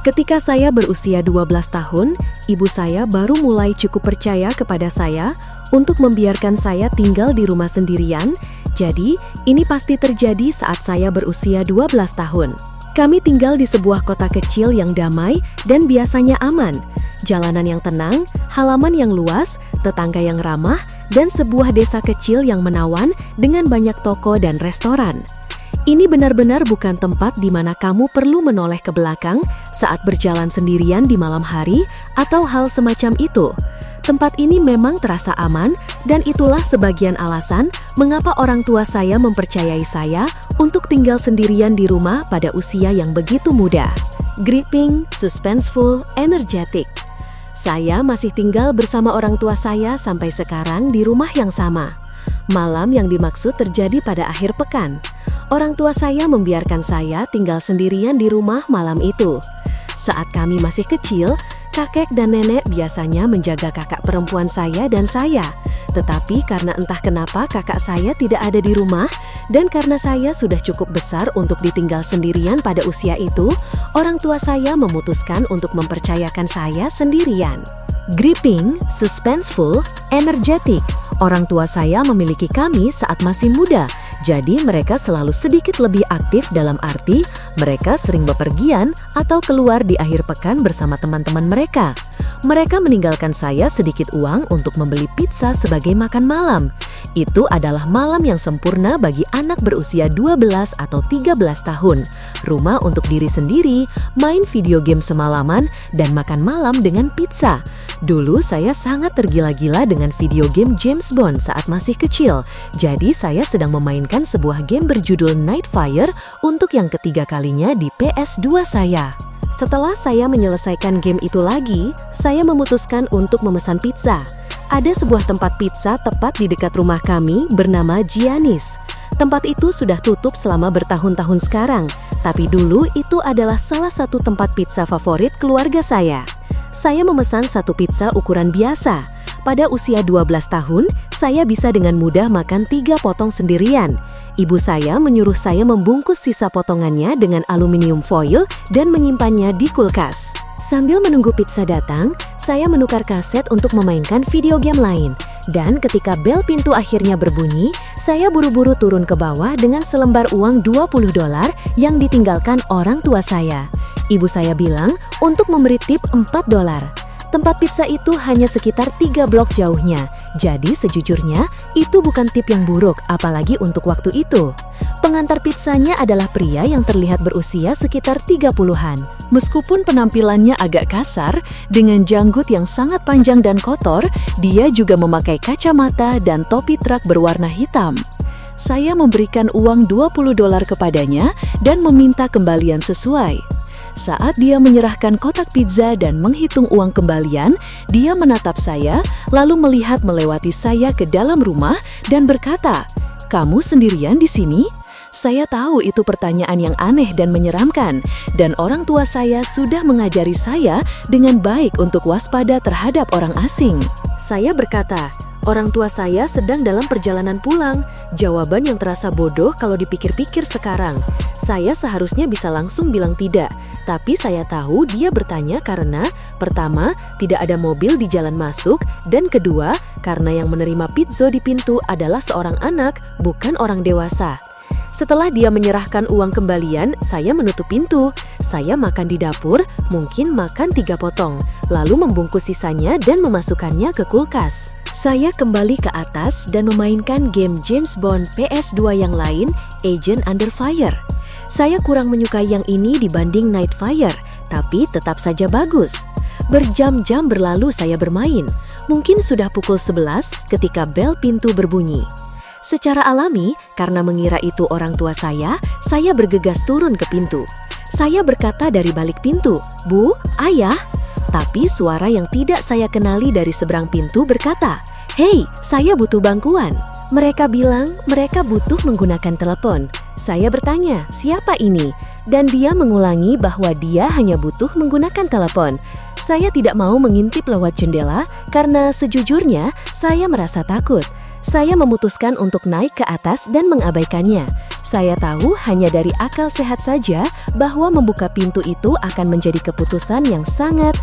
Ketika saya berusia 12 tahun, ibu saya baru mulai cukup percaya kepada saya untuk membiarkan saya tinggal di rumah sendirian. Jadi, ini pasti terjadi saat saya berusia 12 tahun. Kami tinggal di sebuah kota kecil yang damai dan biasanya aman. Jalanan yang tenang, halaman yang luas, tetangga yang ramah, dan sebuah desa kecil yang menawan dengan banyak toko dan restoran. Ini benar-benar bukan tempat di mana kamu perlu menoleh ke belakang saat berjalan sendirian di malam hari atau hal semacam itu. Tempat ini memang terasa aman, dan itulah sebagian alasan mengapa orang tua saya mempercayai saya untuk tinggal sendirian di rumah pada usia yang begitu muda. Gripping, suspenseful, energetic. Saya masih tinggal bersama orang tua saya sampai sekarang di rumah yang sama. Malam yang dimaksud terjadi pada akhir pekan. Orang tua saya membiarkan saya tinggal sendirian di rumah malam itu. Saat kami masih kecil, kakek dan nenek biasanya menjaga kakak perempuan saya dan saya. Tetapi karena entah kenapa kakak saya tidak ada di rumah, dan karena saya sudah cukup besar untuk ditinggal sendirian pada usia itu, orang tua saya memutuskan untuk mempercayakan saya sendirian. Gripping, suspenseful, energetic. Orang tua saya memiliki kami saat masih muda, jadi mereka selalu sedikit lebih aktif dalam arti mereka sering bepergian atau keluar di akhir pekan bersama teman-teman mereka. Mereka meninggalkan saya sedikit uang untuk membeli pizza sebagai makan malam. Itu adalah malam yang sempurna bagi anak berusia 12 atau 13 tahun. Rumah untuk diri sendiri, main video game semalaman, dan makan malam dengan pizza. Dulu saya sangat tergila-gila dengan video game James Bond saat masih kecil. Jadi saya sedang memainkan sebuah game berjudul Nightfire untuk yang ketiga kalinya di PS2 saya. Setelah saya menyelesaikan game itu lagi, saya memutuskan untuk memesan pizza. Ada sebuah tempat pizza tepat di dekat rumah kami bernama Giannis. Tempat itu sudah tutup selama bertahun-tahun sekarang, tapi dulu itu adalah salah satu tempat pizza favorit keluarga saya. Saya memesan satu pizza ukuran biasa. Pada usia 12 tahun, saya bisa dengan mudah makan 3 potong sendirian. Ibu saya menyuruh saya membungkus sisa potongannya dengan aluminium foil dan menyimpannya di kulkas. Sambil menunggu pizza datang, saya menukar kaset untuk memainkan video game lain. Dan ketika bel pintu akhirnya berbunyi, saya buru-buru turun ke bawah dengan selembar uang $20 yang ditinggalkan orang tua saya. Ibu saya bilang untuk memberi tip $4. Tempat pizza itu hanya sekitar 3 blok jauhnya. Jadi sejujurnya, itu bukan tip yang buruk, apalagi untuk waktu itu. Pengantar pizzanya adalah pria yang terlihat berusia sekitar 30-an. Meskipun penampilannya agak kasar, dengan janggut yang sangat panjang dan kotor, dia juga memakai kacamata dan topi truk berwarna hitam. Saya memberikan uang $20 kepadanya dan meminta kembalian sesuai. Saat dia menyerahkan kotak pizza dan menghitung uang kembalian, dia menatap saya, lalu melihat melewati saya ke dalam rumah dan berkata, "Kamu sendirian di sini?" Saya tahu itu pertanyaan yang aneh dan menyeramkan, dan orang tua saya sudah mengajari saya dengan baik untuk waspada terhadap orang asing. Saya berkata, "Orang tua saya sedang dalam perjalanan pulang." Jawaban yang terasa bodoh kalau dipikir-pikir sekarang. Saya seharusnya bisa langsung bilang tidak, tapi saya tahu dia bertanya karena, pertama, tidak ada mobil di jalan masuk, dan kedua, karena yang menerima pizza di pintu adalah seorang anak, bukan orang dewasa. Setelah dia menyerahkan uang kembalian, saya menutup pintu. Saya makan di dapur, mungkin makan 3 potong, lalu membungkus sisanya dan memasukkannya ke kulkas. Saya kembali ke atas dan memainkan game James Bond PS2 yang lain, Agent Under Fire. Saya kurang menyukai yang ini dibanding Nightfire, tapi tetap saja bagus. Berjam-jam berlalu saya bermain. Mungkin sudah pukul 11 ketika bel pintu berbunyi. Secara alami, karena mengira itu orang tua saya bergegas turun ke pintu. Saya berkata dari balik pintu, "Bu, Ayah." Tapi suara yang tidak saya kenali dari seberang pintu berkata, "Hei, saya butuh bantuan." Mereka bilang mereka butuh menggunakan telepon. Saya bertanya, "Siapa ini?" Dan dia mengulangi bahwa dia hanya butuh menggunakan telepon. Saya tidak mau mengintip lewat jendela karena sejujurnya saya merasa takut. Saya memutuskan untuk naik ke atas dan mengabaikannya. Saya tahu hanya dari akal sehat saja bahwa membuka pintu itu akan menjadi keputusan yang sangat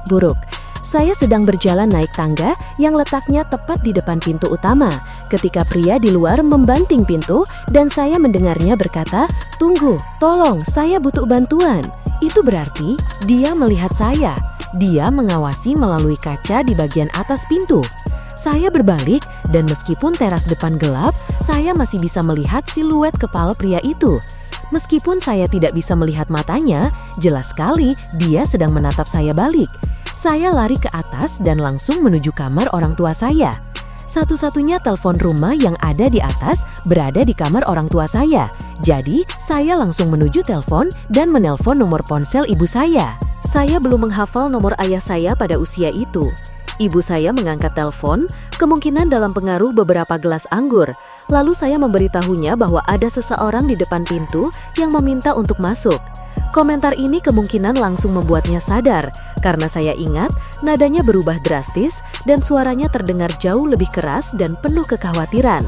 buruk. Saya sedang berjalan naik tangga yang letaknya tepat di depan pintu utama, ketika pria di luar membanting pintu dan saya mendengarnya berkata, "Tunggu, tolong, saya butuh bantuan." Itu berarti dia melihat saya. Dia mengawasi melalui kaca di bagian atas pintu. Saya berbalik dan meskipun teras depan gelap, saya masih bisa melihat siluet kepala pria itu. Meskipun saya tidak bisa melihat matanya, jelas sekali dia sedang menatap saya balik. Saya lari ke atas dan langsung menuju kamar orang tua saya. Satu-satunya telepon rumah yang ada di atas berada di kamar orang tua saya. Jadi, saya langsung menuju telepon dan menelpon nomor ponsel ibu saya. Saya belum menghafal nomor ayah saya pada usia itu. Ibu saya mengangkat telepon, kemungkinan dalam pengaruh beberapa gelas anggur. Lalu saya memberitahunya bahwa ada seseorang di depan pintu yang meminta untuk masuk. Komentar ini kemungkinan langsung membuatnya sadar, karena saya ingat nadanya berubah drastis dan suaranya terdengar jauh lebih keras dan penuh kekhawatiran.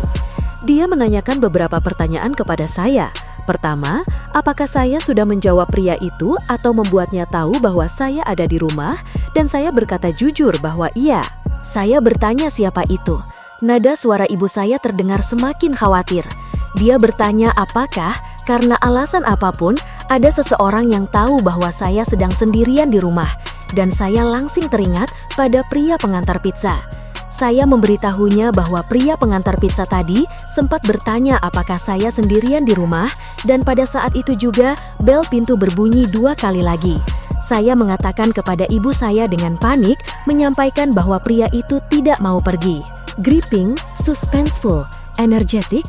Dia menanyakan beberapa pertanyaan kepada saya. Pertama, apakah saya sudah menjawab pria itu atau membuatnya tahu bahwa saya ada di rumah? Dan saya berkata jujur bahwa iya. Saya bertanya siapa itu. Nada suara ibu saya terdengar semakin khawatir. Dia bertanya apakah karena alasan apapun ada seseorang yang tahu bahwa saya sedang sendirian di rumah. Dan saya langsung teringat pada pria pengantar pizza. Saya memberitahunya bahwa pria pengantar pizza tadi sempat bertanya apakah saya sendirian di rumah dan pada saat itu juga bel pintu berbunyi 2 kali lagi. Saya mengatakan kepada ibu saya dengan panik menyampaikan bahwa pria itu tidak mau pergi. Gripping, suspenseful, energetic,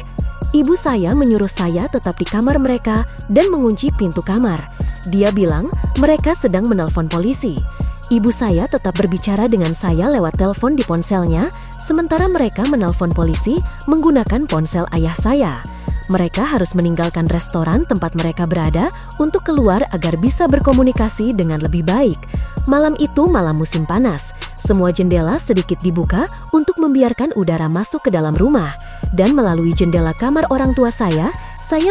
ibu saya menyuruh saya tetap di kamar mereka dan mengunci pintu kamar. Dia bilang mereka sedang menelpon polisi. Ibu saya tetap berbicara dengan saya lewat telepon di ponselnya, sementara mereka menelpon polisi menggunakan ponsel ayah saya. Mereka harus meninggalkan restoran tempat mereka berada untuk keluar agar bisa berkomunikasi dengan lebih baik. Malam itu malam musim panas. Semua jendela sedikit dibuka untuk membiarkan udara masuk ke dalam rumah. Dan melalui jendela kamar orang tua saya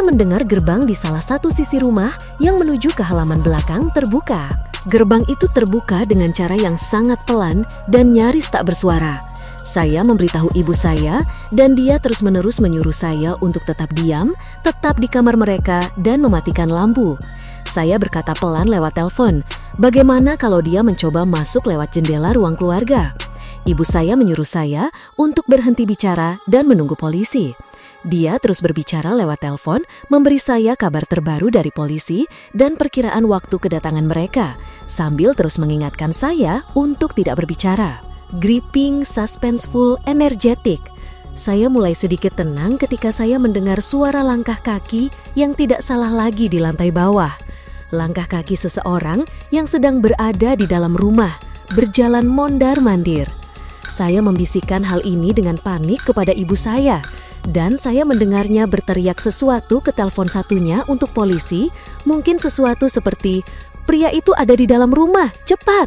mendengar gerbang di salah satu sisi rumah yang menuju ke halaman belakang terbuka. Gerbang itu terbuka dengan cara yang sangat pelan dan nyaris tak bersuara. Saya memberitahu ibu saya dan dia terus-menerus menyuruh saya untuk tetap diam, tetap di kamar mereka dan mematikan lampu. Saya berkata pelan lewat telepon, bagaimana kalau dia mencoba masuk lewat jendela ruang keluarga? Ibu saya menyuruh saya untuk berhenti bicara dan menunggu polisi. Dia terus berbicara lewat telepon, memberi saya kabar terbaru dari polisi dan perkiraan waktu kedatangan mereka, sambil terus mengingatkan saya untuk tidak berbicara. Gripping, suspenseful, energetic. Saya mulai sedikit tenang ketika saya mendengar suara langkah kaki yang tidak salah lagi di lantai bawah. Langkah kaki seseorang yang sedang berada di dalam rumah, berjalan mondar-mandir. Saya membisikkan hal ini dengan panik kepada ibu saya. Dan saya mendengarnya berteriak sesuatu ke telepon satunya untuk polisi, mungkin sesuatu seperti, "Pria itu ada di dalam rumah, cepat!"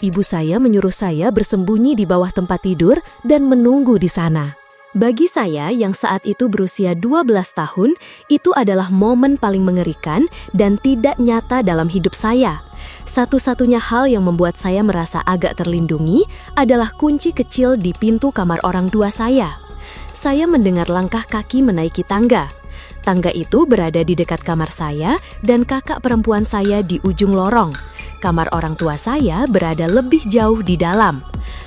Ibu saya menyuruh saya bersembunyi di bawah tempat tidur dan menunggu di sana. Bagi saya yang saat itu berusia 12 tahun, itu adalah momen paling mengerikan dan tidak nyata dalam hidup saya. Satu-satunya hal yang membuat saya merasa agak terlindungi adalah kunci kecil di pintu kamar orang tua saya. Saya mendengar langkah kaki menaiki tangga. Tangga itu berada di dekat kamar saya dan kakak perempuan saya di ujung lorong. Kamar orang tua saya berada lebih jauh di dalam.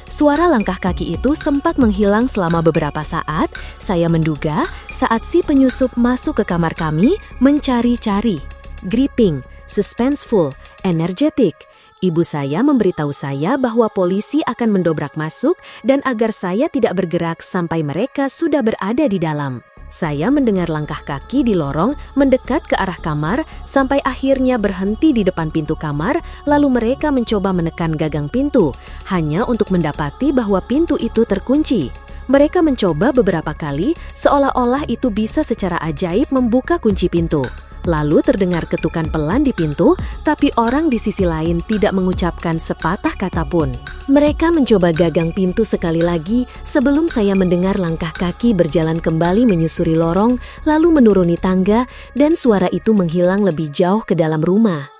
Suara langkah kaki itu sempat menghilang selama beberapa saat. Saya menduga saat si penyusup masuk ke kamar kami mencari-cari. Gripping, suspenseful, energetic. Ibu saya memberitahu saya bahwa polisi akan mendobrak masuk dan agar saya tidak bergerak sampai mereka sudah berada di dalam. Saya mendengar langkah kaki di lorong mendekat ke arah kamar sampai akhirnya berhenti di depan pintu kamar, lalu mereka mencoba menekan gagang pintu, hanya untuk mendapati bahwa pintu itu terkunci. Mereka mencoba beberapa kali, seolah-olah itu bisa secara ajaib membuka kunci pintu. Lalu terdengar ketukan pelan di pintu, tapi orang di sisi lain tidak mengucapkan sepatah kata pun. Mereka mencoba gagang pintu sekali lagi sebelum saya mendengar langkah kaki berjalan kembali menyusuri lorong, lalu menuruni tangga, dan suara itu menghilang lebih jauh ke dalam rumah.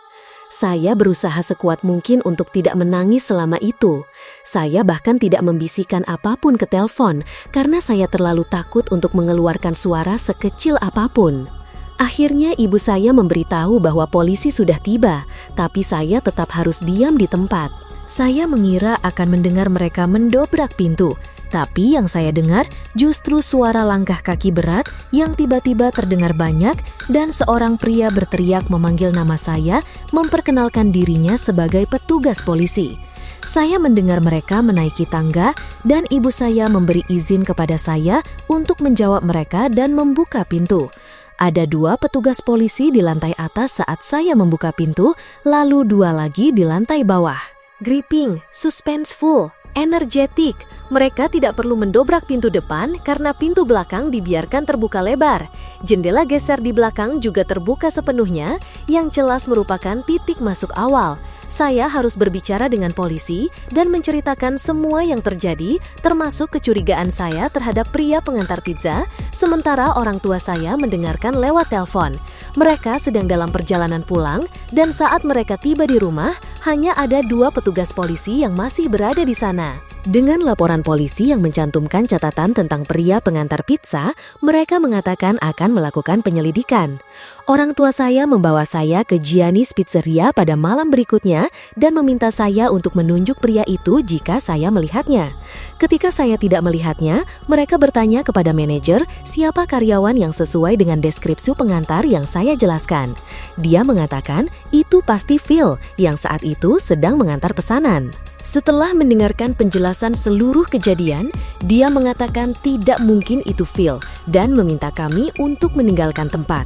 Saya berusaha sekuat mungkin untuk tidak menangis selama itu. Saya bahkan tidak membisikkan apapun ke telepon karena saya terlalu takut untuk mengeluarkan suara sekecil apapun. Akhirnya ibu saya memberitahu bahwa polisi sudah tiba, tapi saya tetap harus diam di tempat. Saya mengira akan mendengar mereka mendobrak pintu, tapi yang saya dengar justru suara langkah kaki berat yang tiba-tiba terdengar banyak dan seorang pria berteriak memanggil nama saya, memperkenalkan dirinya sebagai petugas polisi. Saya mendengar mereka menaiki tangga dan ibu saya memberi izin kepada saya untuk menjawab mereka dan membuka pintu. Ada 2 petugas polisi di lantai atas saat saya membuka pintu, lalu 2 lagi di lantai bawah. Gripping, suspenseful, energetik. Mereka tidak perlu mendobrak pintu depan karena pintu belakang dibiarkan terbuka lebar. Jendela geser di belakang juga terbuka sepenuhnya, yang jelas merupakan titik masuk awal. Saya harus berbicara dengan polisi dan menceritakan semua yang terjadi, termasuk kecurigaan saya terhadap pria pengantar pizza, sementara orang tua saya mendengarkan lewat telepon. Mereka sedang dalam perjalanan pulang, dan saat mereka tiba di rumah, hanya ada 2 petugas polisi yang masih berada di sana. Dengan laporan polisi yang mencantumkan catatan tentang pria pengantar pizza, mereka mengatakan akan melakukan penyelidikan. Orang tua saya membawa saya ke Gianni's Pizzeria pada malam berikutnya dan meminta saya untuk menunjuk pria itu jika saya melihatnya. Ketika saya tidak melihatnya, mereka bertanya kepada manajer siapa karyawan yang sesuai dengan deskripsi pengantar yang saya jelaskan. Dia mengatakan itu pasti Phil yang saat itu sedang mengantar pesanan. Setelah mendengarkan penjelasan seluruh kejadian, dia mengatakan tidak mungkin itu Phil dan meminta kami untuk meninggalkan tempat.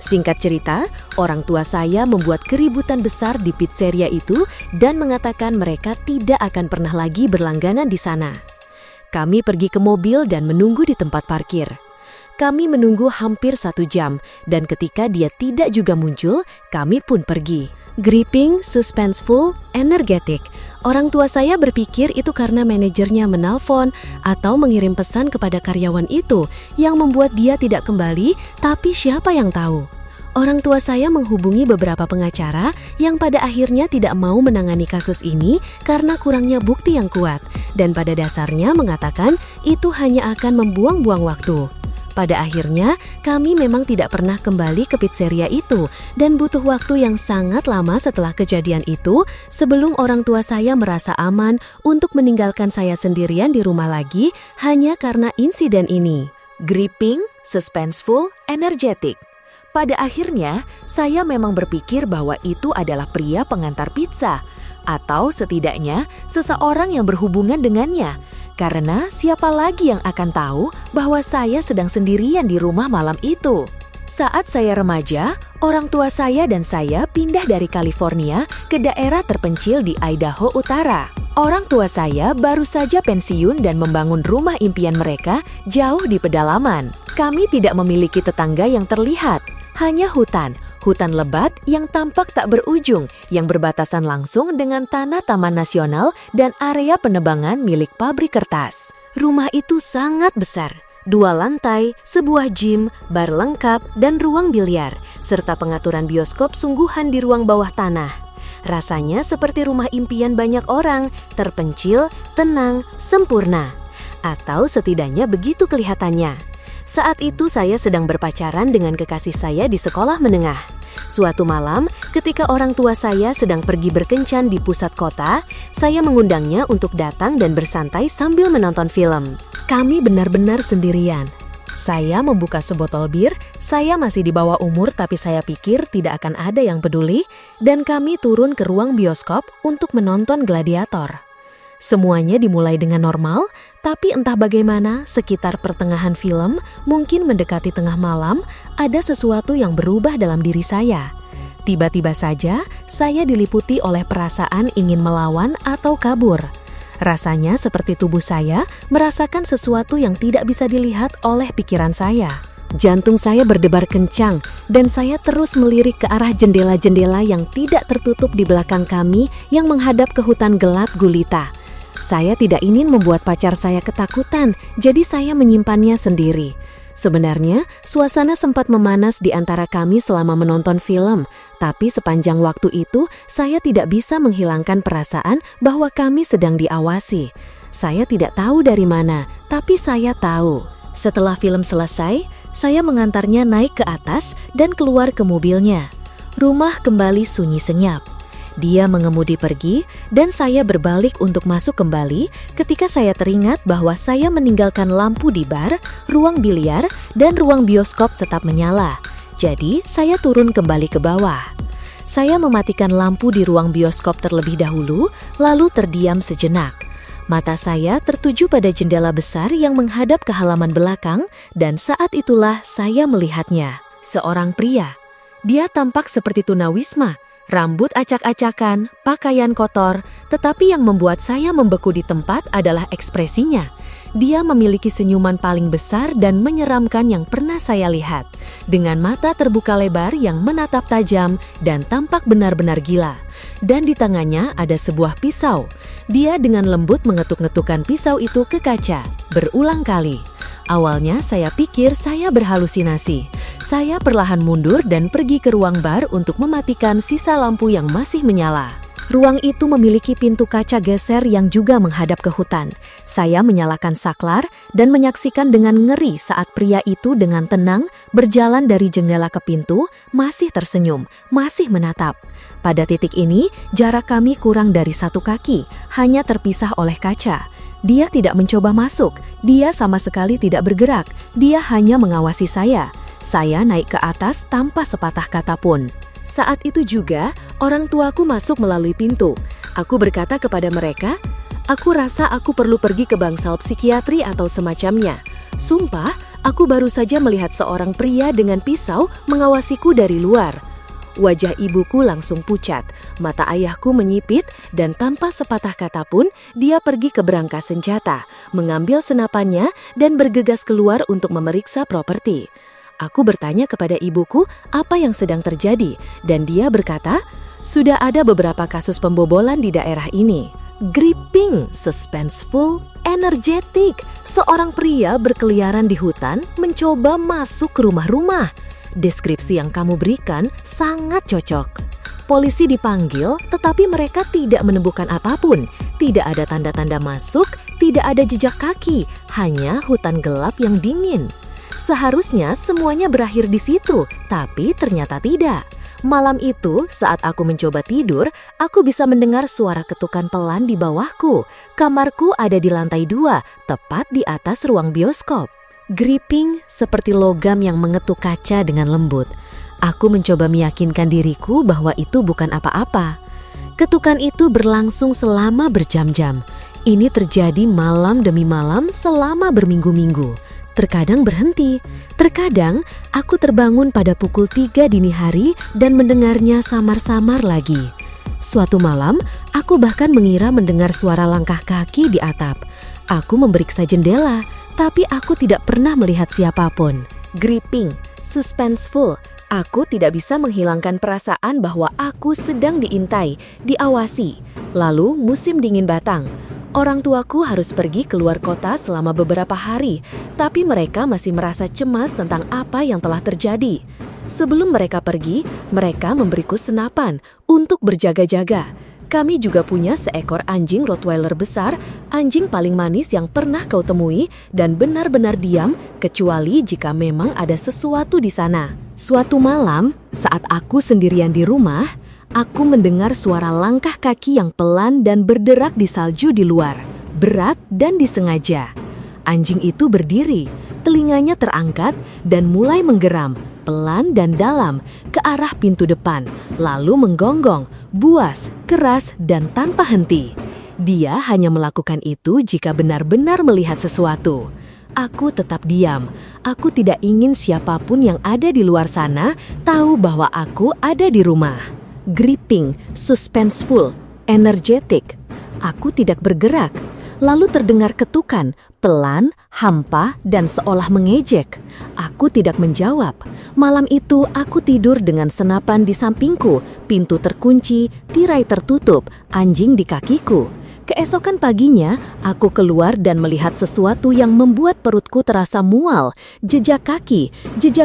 Singkat cerita, orang tua saya membuat keributan besar di pizzeria itu dan mengatakan mereka tidak akan pernah lagi berlangganan di sana. Kami pergi ke mobil dan menunggu di tempat parkir. Kami menunggu hampir 1 jam dan ketika dia tidak juga muncul, kami pun pergi. Gripping, suspenseful, energetic. Orang tua saya berpikir itu karena manajernya menelpon atau mengirim pesan kepada karyawan itu yang membuat dia tidak kembali, tapi siapa yang tahu? Orang tua saya menghubungi beberapa pengacara yang pada akhirnya tidak mau menangani kasus ini karena kurangnya bukti yang kuat dan pada dasarnya mengatakan itu hanya akan membuang-buang waktu. Pada akhirnya, kami memang tidak pernah kembali ke pizzeria itu dan butuh waktu yang sangat lama setelah kejadian itu sebelum orang tua saya merasa aman untuk meninggalkan saya sendirian di rumah lagi hanya karena insiden ini. Gripping, suspenseful, energetic. Pada akhirnya, saya memang berpikir bahwa itu adalah pria pengantar pizza atau setidaknya seseorang yang berhubungan dengannya. Karena siapa lagi yang akan tahu bahwa saya sedang sendirian di rumah malam itu? Saat saya remaja, orang tua saya dan saya pindah dari California ke daerah terpencil di Idaho Utara. Orang tua saya baru saja pensiun dan membangun rumah impian mereka jauh di pedalaman. Kami tidak memiliki tetangga yang terlihat, hanya hutan lebat yang tampak tak berujung yang berbatasan langsung dengan tanah Taman Nasional dan area penebangan milik pabrik kertas. Rumah itu sangat besar, 2 lantai, sebuah gym, bar lengkap, dan ruang biliar, serta pengaturan bioskop sungguhan di ruang bawah tanah. Rasanya seperti rumah impian banyak orang, terpencil, tenang, sempurna. Atau setidaknya begitu kelihatannya. Saat itu saya sedang berpacaran dengan kekasih saya di sekolah menengah. Suatu malam, ketika orang tua saya sedang pergi berkencan di pusat kota, saya mengundangnya untuk datang dan bersantai sambil menonton film. Kami benar-benar sendirian. Saya membuka sebotol bir, saya masih di bawah umur tapi saya pikir tidak akan ada yang peduli, dan kami turun ke ruang bioskop untuk menonton Gladiator. Semuanya dimulai dengan normal, tapi entah bagaimana sekitar pertengahan film, mungkin mendekati tengah malam, ada sesuatu yang berubah dalam diri saya. Tiba-tiba saja, saya diliputi oleh perasaan ingin melawan atau kabur. Rasanya seperti tubuh saya merasakan sesuatu yang tidak bisa dilihat oleh pikiran saya. Jantung saya berdebar kencang dan saya terus melirik ke arah jendela-jendela yang tidak tertutup di belakang kami yang menghadap ke hutan gelap gulita. Saya tidak ingin membuat pacar saya ketakutan, jadi saya menyimpannya sendiri. Sebenarnya, suasana sempat memanas di antara kami selama menonton film, tapi sepanjang waktu itu saya tidak bisa menghilangkan perasaan bahwa kami sedang diawasi. Saya tidak tahu dari mana, tapi saya tahu. Setelah film selesai, saya mengantarnya naik ke atas dan keluar ke mobilnya. Rumah kembali sunyi senyap. Dia mengemudi pergi dan saya berbalik untuk masuk kembali ketika saya teringat bahwa saya meninggalkan lampu di bar, ruang biliar, dan ruang bioskop tetap menyala. Jadi, saya turun kembali ke bawah. Saya mematikan lampu di ruang bioskop terlebih dahulu, lalu terdiam sejenak. Mata saya tertuju pada jendela besar yang menghadap ke halaman belakang dan saat itulah saya melihatnya. Seorang pria. Dia tampak seperti tunawisma, rambut acak-acakan, pakaian kotor, tetapi yang membuat saya membeku di tempat adalah ekspresinya. Dia memiliki senyuman paling besar dan menyeramkan yang pernah saya lihat, dengan mata terbuka lebar yang menatap tajam dan tampak benar-benar gila. Dan di tangannya ada sebuah pisau. Dia dengan lembut mengetuk-ngetukkan pisau itu ke kaca, berulang kali. Awalnya saya pikir saya berhalusinasi. Saya perlahan mundur dan pergi ke ruang bar untuk mematikan sisa lampu yang masih menyala. Ruang itu memiliki pintu kaca geser yang juga menghadap ke hutan. Saya menyalakan saklar dan menyaksikan dengan ngeri saat pria itu dengan tenang berjalan dari jendela ke pintu, masih tersenyum, masih menatap. Pada titik ini, jarak kami kurang dari 1 kaki, hanya terpisah oleh kaca. Dia tidak mencoba masuk, dia sama sekali tidak bergerak, dia hanya mengawasi saya. Saya naik ke atas tanpa sepatah kata pun. Saat itu juga, orang tuaku masuk melalui pintu. Aku berkata kepada mereka, "Aku rasa aku perlu pergi ke bangsal psikiatri atau semacamnya. Sumpah, aku baru saja melihat seorang pria dengan pisau mengawasiku dari luar." Wajah ibuku langsung pucat, mata ayahku menyipit, dan tanpa sepatah kata pun, dia pergi ke berangkas senjata, mengambil senapannya, dan bergegas keluar untuk memeriksa properti. Aku bertanya kepada ibuku apa yang sedang terjadi, dan dia berkata, sudah ada beberapa kasus pembobolan di daerah ini. Gripping, suspenseful, energetik. Seorang pria berkeliaran di hutan mencoba masuk ke rumah-rumah. Deskripsi yang kamu berikan sangat cocok. Polisi dipanggil, tetapi mereka tidak menemukan apapun. Tidak ada tanda-tanda masuk, tidak ada jejak kaki, hanya hutan gelap yang dingin. Seharusnya semuanya berakhir di situ, tapi ternyata tidak. Malam itu, saat aku mencoba tidur, aku bisa mendengar suara ketukan pelan di bawahku. Kamarku ada di lantai 2, tepat di atas ruang bioskop. Gripping seperti logam yang mengetuk kaca dengan lembut. Aku mencoba meyakinkan diriku bahwa itu bukan apa-apa. Ketukan itu berlangsung selama berjam-jam. Ini terjadi malam demi malam selama berminggu-minggu. Terkadang berhenti, terkadang aku terbangun pada pukul 3 dini hari dan mendengarnya samar-samar lagi. Suatu malam, aku bahkan mengira mendengar suara langkah kaki di atap. Aku memeriksa jendela, tapi aku tidak pernah melihat siapapun. Gripping, suspenseful. Aku tidak bisa menghilangkan perasaan bahwa aku sedang diintai, diawasi. Lalu musim dingin batang. Orang tuaku harus pergi keluar kota selama beberapa hari, tapi mereka masih merasa cemas tentang apa yang telah terjadi. Sebelum mereka pergi, mereka memberiku senapan untuk berjaga-jaga. Kami juga punya seekor anjing Rottweiler besar, anjing paling manis yang pernah kau temui, dan benar-benar diam kecuali jika memang ada sesuatu di sana. Suatu malam, saat aku sendirian di rumah, aku mendengar suara langkah kaki yang pelan dan berderak di salju di luar, berat dan disengaja. Anjing itu berdiri, telinganya terangkat dan mulai menggeram, pelan dan dalam, ke arah pintu depan, lalu menggonggong, buas, keras dan tanpa henti. Dia hanya melakukan itu jika benar-benar melihat sesuatu. Aku tetap diam. Aku tidak ingin siapapun yang ada di luar sana tahu bahwa aku ada di rumah. Gripping, suspenseful, energetic. Aku tidak bergerak. Lalu terdengar ketukan, pelan, hampa dan seolah mengejek. Aku tidak menjawab. Malam itu aku tidur dengan senapan di sampingku, pintu terkunci, tirai tertutup, anjing di kakiku. Keesokan paginya, aku keluar dan melihat sesuatu yang membuat perutku terasa mual. Jejak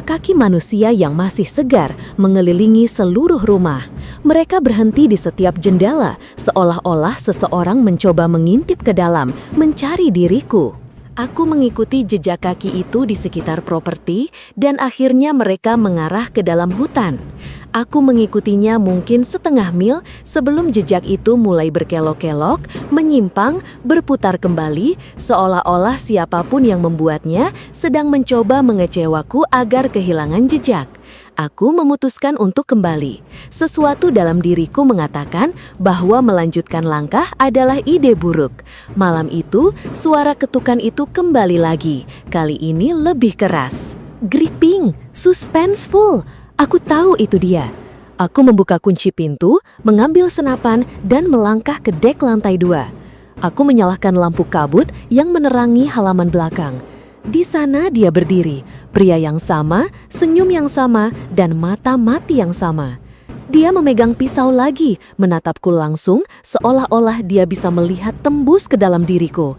kaki manusia yang masih segar mengelilingi seluruh rumah. Mereka berhenti di setiap jendela, seolah-olah seseorang mencoba mengintip ke dalam, mencari diriku. Aku mengikuti jejak kaki itu di sekitar properti dan akhirnya mereka mengarah ke dalam hutan. Aku mengikutinya mungkin setengah mil sebelum jejak itu mulai berkelok-kelok, menyimpang, berputar kembali, seolah-olah siapapun yang membuatnya sedang mencoba mengecewaku agar kehilangan jejak. Aku memutuskan untuk kembali. Sesuatu dalam diriku mengatakan bahwa melanjutkan langkah adalah ide buruk. Malam itu, suara ketukan itu kembali lagi. Kali ini lebih keras. Gripping, suspenseful. Aku tahu itu dia. Aku membuka kunci pintu, mengambil senapan, dan melangkah ke dek lantai 2. Aku menyalakan lampu kabut yang menerangi halaman belakang. Di sana dia berdiri, pria yang sama, senyum yang sama, dan mata mati yang sama. Dia memegang pisau lagi, menatapku langsung, seolah-olah dia bisa melihat tembus ke dalam diriku.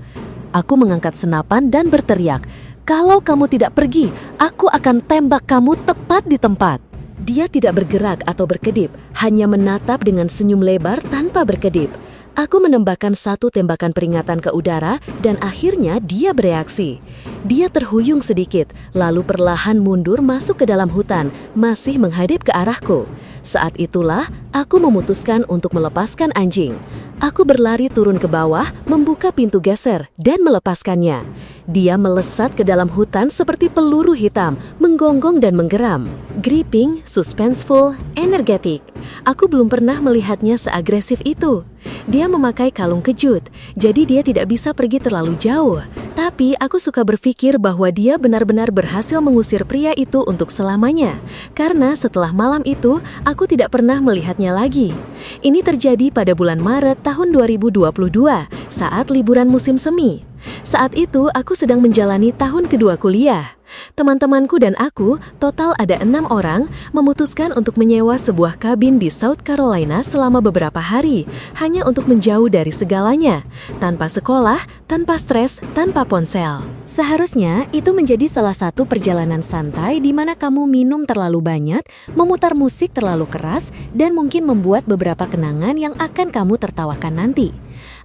Aku mengangkat senapan dan berteriak, "Kalau kamu tidak pergi, aku akan tembak kamu tepat di tempat." Dia tidak bergerak atau berkedip, hanya menatap dengan senyum lebar tanpa berkedip. Aku menembakkan satu tembakan peringatan ke udara dan akhirnya dia bereaksi. Dia terhuyung sedikit, lalu perlahan mundur masuk ke dalam hutan, masih menghadap ke arahku. Saat itulah aku memutuskan untuk melepaskan anjing. Aku berlari turun ke bawah, membuka pintu geser, dan melepaskannya. Dia melesat ke dalam hutan seperti peluru hitam, menggonggong dan menggeram. Gripping, suspenseful, energetik. Aku belum pernah melihatnya seagresif itu. Dia memakai kalung kejut, jadi dia tidak bisa pergi terlalu jauh. Tapi aku suka berpikir bahwa dia benar-benar berhasil mengusir pria itu untuk selamanya. Karena setelah malam itu, aku tidak pernah melihatnya lagi. Ini terjadi pada bulan Maret tahun 2022, saat liburan musim semi. Saat itu, aku sedang menjalani tahun kedua kuliah. Teman-temanku dan aku, total ada 6 orang, memutuskan untuk menyewa sebuah kabin di South Carolina selama beberapa hari, hanya untuk menjauh dari segalanya, tanpa sekolah, tanpa stres, tanpa ponsel. Seharusnya itu menjadi salah satu perjalanan santai di mana kamu minum terlalu banyak, memutar musik terlalu keras, dan mungkin membuat beberapa kenangan yang akan kamu tertawakan nanti.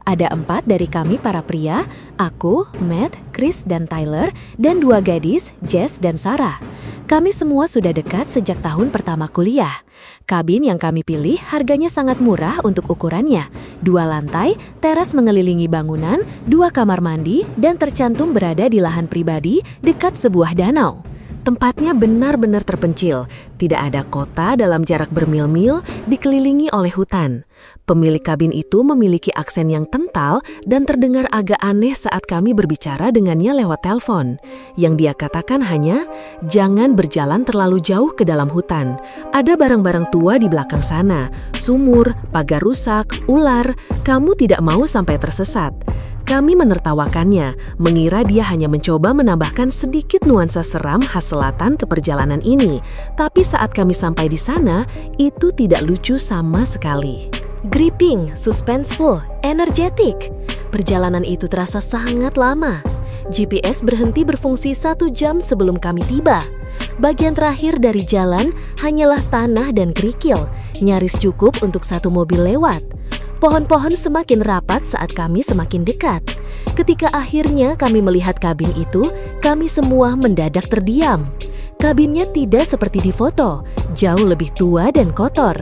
Ada 4 dari kami para pria, aku, Matt, Chris, dan Tyler, dan 2 gadis, Jess dan Sarah. Kami semua sudah dekat sejak tahun pertama kuliah. Kabin yang kami pilih harganya sangat murah untuk ukurannya. 2 lantai, teras mengelilingi bangunan, 2 kamar mandi, dan tercantum berada di lahan pribadi dekat sebuah danau. Tempatnya benar-benar terpencil, tidak ada kota dalam jarak bermil-mil, dikelilingi oleh hutan. Pemilik kabin itu memiliki aksen yang kental dan terdengar agak aneh saat kami berbicara dengannya lewat telepon. Yang dia katakan hanya, "Jangan berjalan terlalu jauh ke dalam hutan. Ada barang-barang tua di belakang sana, sumur, pagar rusak, ular. Kamu tidak mau sampai tersesat." Kami menertawakannya, mengira dia hanya mencoba menambahkan sedikit nuansa seram khas selatan ke perjalanan ini. Tapi saat kami sampai di sana, itu tidak lucu sama sekali. Gripping, suspenseful, energetik. Perjalanan itu terasa sangat lama. GPS berhenti berfungsi 1 jam sebelum kami tiba. Bagian terakhir dari jalan hanyalah tanah dan kerikil, nyaris cukup untuk 1 mobil lewat. Pohon-pohon semakin rapat saat kami semakin dekat. Ketika akhirnya kami melihat kabin itu, kami semua mendadak terdiam. Kabinnya tidak seperti di foto, jauh lebih tua dan kotor.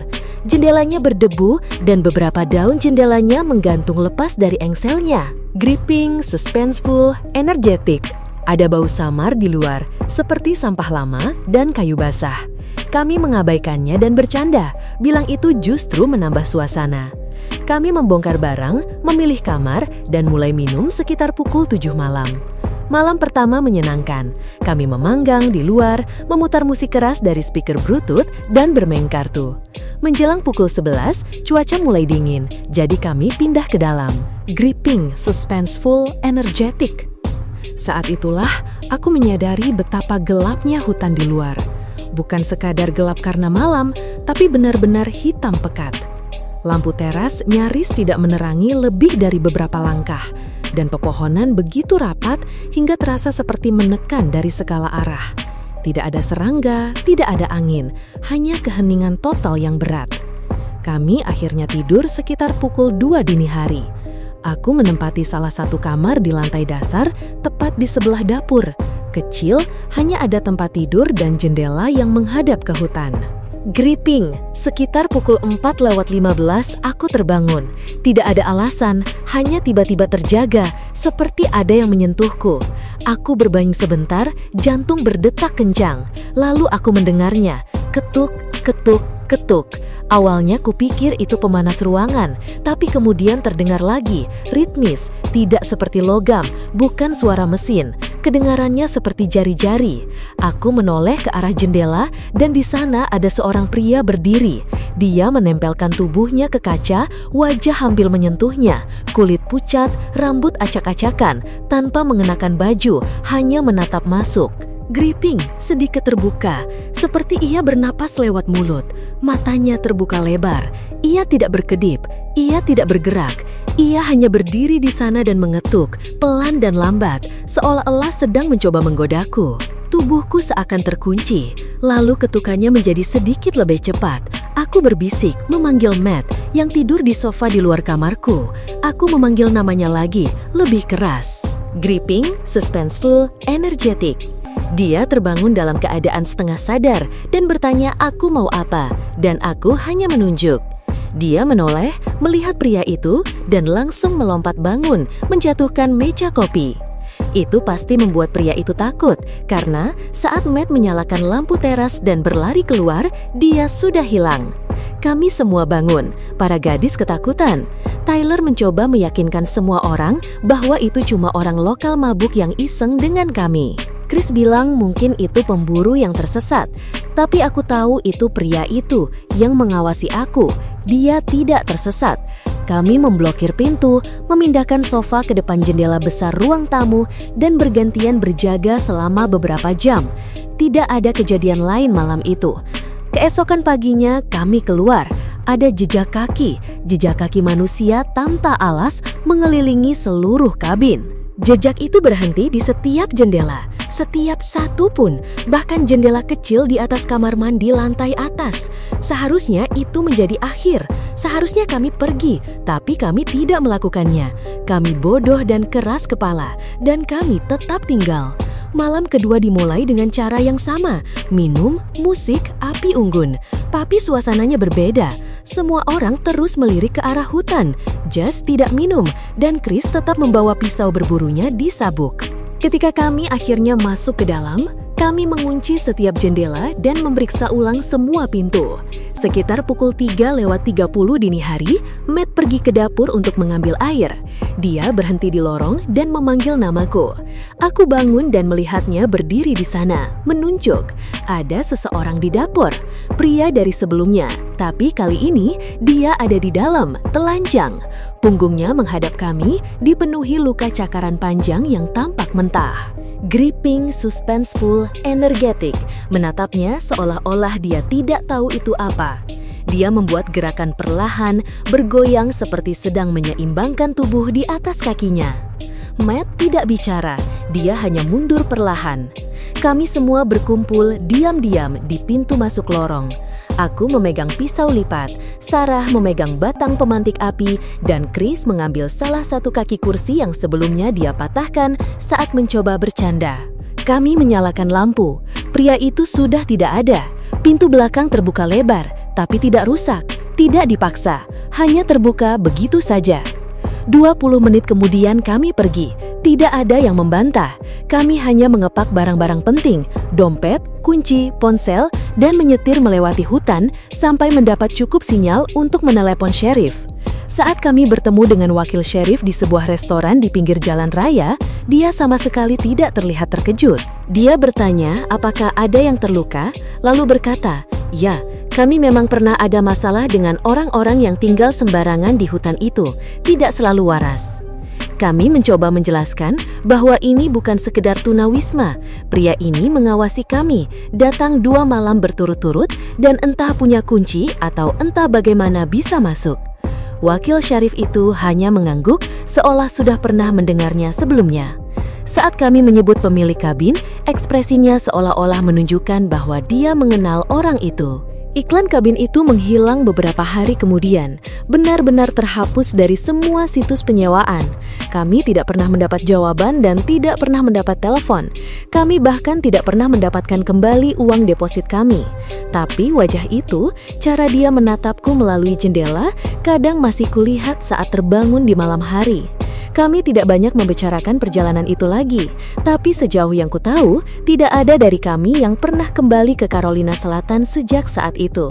Jendelanya berdebu dan beberapa daun jendelanya menggantung lepas dari engselnya. Gripping, suspenseful, energetik. Ada bau samar di luar, seperti sampah lama dan kayu basah. Kami mengabaikannya dan bercanda, bilang itu justru menambah suasana. Kami membongkar barang, memilih kamar, dan mulai minum sekitar pukul 7 malam. Malam pertama menyenangkan. Kami memanggang di luar, memutar musik keras dari speaker Bluetooth, dan bermain kartu. Menjelang pukul 11, cuaca mulai dingin, jadi kami pindah ke dalam. Gripping, suspenseful, energetic. Saat itulah aku menyadari betapa gelapnya hutan di luar. Bukan sekadar gelap karena malam, tapi benar-benar hitam pekat. Lampu teras nyaris tidak menerangi lebih dari beberapa langkah, dan pepohonan begitu rapat hingga terasa seperti menekan dari segala arah. Tidak ada serangga, tidak ada angin, hanya keheningan total yang berat. Kami akhirnya tidur sekitar pukul 2 dini hari. Aku menempati salah satu kamar di lantai dasar, tepat di sebelah dapur. Kecil, hanya ada tempat tidur dan jendela yang menghadap ke hutan. Gripping, sekitar pukul 4:15 aku terbangun. Tidak ada alasan, hanya tiba-tiba terjaga, seperti ada yang menyentuhku. Aku berbaring sebentar, jantung berdetak kencang. Lalu aku mendengarnya, ketuk, ketuk, ketuk. Awalnya kupikir itu pemanas ruangan, tapi kemudian terdengar lagi, ritmis, tidak seperti logam, bukan suara mesin. Kedengarannya seperti jari-jari. Aku menoleh ke arah jendela dan di sana ada seorang pria berdiri. Dia menempelkan tubuhnya ke kaca, wajah hampir menyentuhnya. Kulit pucat, rambut acak-acakan, tanpa mengenakan baju, hanya menatap masuk. Gripping, sedikit terbuka, seperti ia bernapas lewat mulut. Matanya terbuka lebar. Ia tidak berkedip, ia tidak bergerak. Ia hanya berdiri di sana dan mengetuk, pelan dan lambat, seolah-olah sedang mencoba menggodaku. Tubuhku seakan terkunci, lalu ketukannya menjadi sedikit lebih cepat. Aku berbisik, memanggil Matt yang tidur di sofa di luar kamarku. Aku memanggil namanya lagi, lebih keras. Gripping, suspenseful, energetic. Dia terbangun dalam keadaan setengah sadar dan bertanya aku mau apa, dan aku hanya menunjuk. Dia menoleh, melihat pria itu, dan langsung melompat bangun, menjatuhkan meja kopi. Itu pasti membuat pria itu takut, karena saat Matt menyalakan lampu teras dan berlari keluar, dia sudah hilang. Kami semua bangun, para gadis ketakutan. Tyler mencoba meyakinkan semua orang bahwa itu cuma orang lokal mabuk yang iseng dengan kami. Chris bilang mungkin itu pemburu yang tersesat, tapi aku tahu itu pria itu yang mengawasi aku. Dia tidak tersesat. Kami memblokir pintu, memindahkan sofa ke depan jendela besar ruang tamu, dan bergantian berjaga selama beberapa jam. Tidak ada kejadian lain malam itu. Keesokan paginya kami keluar. Ada jejak kaki manusia tanpa alas mengelilingi seluruh kabin. Jejak itu berhenti di setiap jendela, setiap satu pun, bahkan jendela kecil di atas kamar mandi lantai atas. Seharusnya itu menjadi akhir. Seharusnya kami pergi, tapi kami tidak melakukannya. Kami bodoh dan keras kepala, dan kami tetap tinggal. Malam kedua dimulai dengan cara yang sama, minum, musik, api unggun. Tapi suasananya berbeda. Semua orang terus melirik ke arah hutan. Jess tidak minum, dan Chris tetap membawa pisau berburunya di sabuk. Ketika kami akhirnya masuk ke dalam, kami mengunci setiap jendela dan memeriksa ulang semua pintu. Sekitar pukul 3:30 dini hari, Matt pergi ke dapur untuk mengambil air. Dia berhenti di lorong dan memanggil namaku. Aku bangun dan melihatnya berdiri di sana, menunjuk. Ada seseorang di dapur, pria dari sebelumnya, tapi kali ini dia ada di dalam, telanjang. Punggungnya menghadap kami, dipenuhi luka cakaran panjang yang tampak mentah. Gripping, suspenseful, energetic, menatapnya seolah-olah dia tidak tahu itu apa. Dia membuat gerakan perlahan, bergoyang seperti sedang menyeimbangkan tubuh di atas kakinya. Matt tidak bicara, dia hanya mundur perlahan. Kami semua berkumpul diam-diam di pintu masuk lorong. Aku memegang pisau lipat, Sarah memegang batang pemantik api, dan Chris mengambil salah satu kaki kursi yang sebelumnya dia patahkan saat mencoba bercanda. Kami menyalakan lampu. Pria itu sudah tidak ada. Pintu belakang terbuka lebar, tapi tidak rusak, tidak dipaksa, hanya terbuka begitu saja. 20 menit kemudian kami pergi. Tidak ada yang membantah. Kami hanya mengepak barang-barang penting, dompet, kunci, ponsel, dan menyetir melewati hutan sampai mendapat cukup sinyal untuk menelepon sheriff. Saat kami bertemu dengan wakil sheriff di sebuah restoran di pinggir jalan raya, dia sama sekali tidak terlihat terkejut. Dia bertanya apakah ada yang terluka, lalu berkata, "Ya, kami memang pernah ada masalah dengan orang-orang yang tinggal sembarangan di hutan itu, tidak selalu waras." Kami mencoba menjelaskan bahwa ini bukan sekedar tunawisma. Pria ini mengawasi kami, datang 2 malam berturut-turut dan entah punya kunci atau entah bagaimana bisa masuk. Wakil Syarif itu hanya mengangguk seolah sudah pernah mendengarnya sebelumnya. Saat kami menyebut pemilik kabin, ekspresinya seolah-olah menunjukkan bahwa dia mengenal orang itu. Iklan kabin itu menghilang beberapa hari kemudian, benar-benar terhapus dari semua situs penyewaan. Kami tidak pernah mendapat jawaban dan tidak pernah mendapat telepon. Kami bahkan tidak pernah mendapatkan kembali uang deposit kami. Tapi wajah itu, cara dia menatapku melalui jendela, kadang masih kulihat saat terbangun di malam hari. Kami tidak banyak membicarakan perjalanan itu lagi, tapi sejauh yang ku tahu, tidak ada dari kami yang pernah kembali ke Carolina Selatan sejak saat itu.